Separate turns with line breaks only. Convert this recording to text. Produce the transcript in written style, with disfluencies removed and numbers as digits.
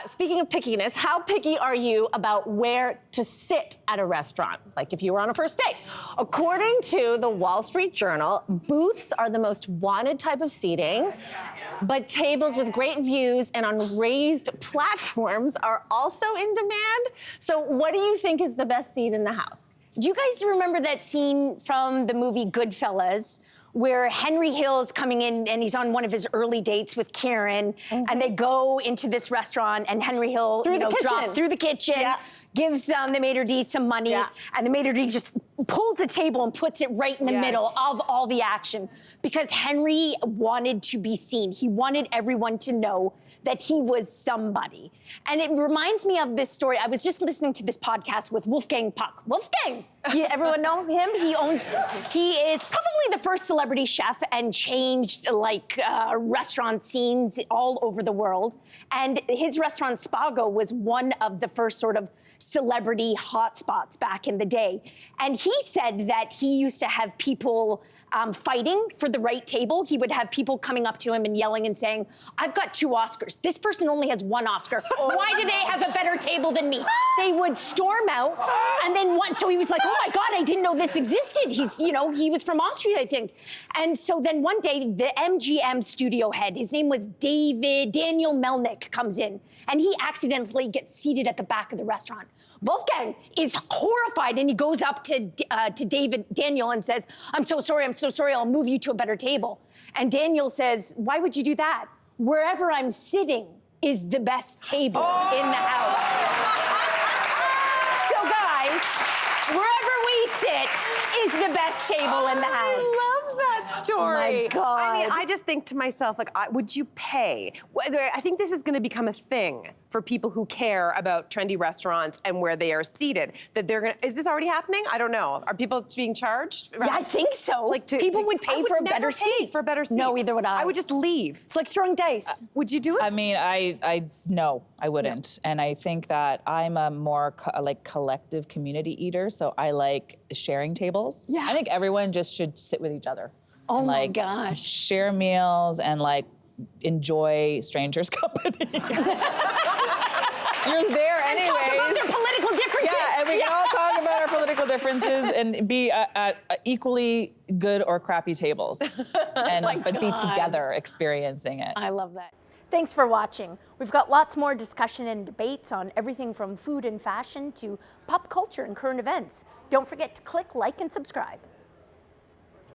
speaking of pickiness, how picky are you about where to sit at a restaurant? Like if you were on a first date. According to the Wall Street Journal, booths are the most wanted type of seating, but tables with great views and on raised platforms are also in demand. So what do you think is the best seat in the house?
Do you guys remember that scene from the movie Goodfellas where Henry Hill's coming in and he's on one of his early dates with Karen, and they go into this restaurant and Henry Hill drops through the kitchen, gives the maitre d' some money, and the maitre d' just pulls the table and puts it right in the middle of all the action because Henry wanted to be seen. He wanted everyone to know that he was somebody. And it reminds me of this story. I was just listening to this podcast with Wolfgang Puck. Wolfgang, everyone know him? He is probably the first celebrity chef and changed restaurant scenes all over the world. And his restaurant Spago was one of the first sort of celebrity hotspots back in the day. And he said that he used to have people fighting for the right table. He would have people coming up to him and yelling and saying, "I've got 2 Oscars. This person only has 1 Oscar. Why do they have a better table than me?" They would storm out, and then so he was like, "Oh my God, I didn't know this existed." He was from Austria, I think. And so then one day, the MGM studio head, his name was Daniel Melnick, comes in, and he accidentally gets seated at the back of the restaurant. Wolfgang is horrified, and he goes up to Daniel and says, I'm so sorry, I'll move you to a better table. And Daniel says, "Why would you do that? Wherever I'm sitting is the best table in the house." So guys, wherever we sit is the best table in the house.
I love that story.
Oh my God.
I mean, I just think to myself, would you pay? I think this is going to become a thing for people who care about trendy restaurants and where they are seated. That they're going to, is this already happening? I don't know. Are people being charged?
Yeah, I think so. People would pay for a better seat.
For a better seat.
No, either would I.
I would just leave.
It's like throwing dice.
Would you do it?
I mean, no, I wouldn't. And I think that I'm a more collective community eater, so I like sharing tables.
Yeah.
I think everyone just should sit with each other.
Oh
and,
my gosh.
Share meals and enjoy strangers' company. You're there anyways.
Talk about their political differences.
Yeah, and we can all talk about our political differences and be at equally good or crappy tables, but be together experiencing it.
I love that. Thanks for watching. We've got lots more discussion and debates on everything from food and fashion to pop culture and current events. Don't forget to click like and subscribe.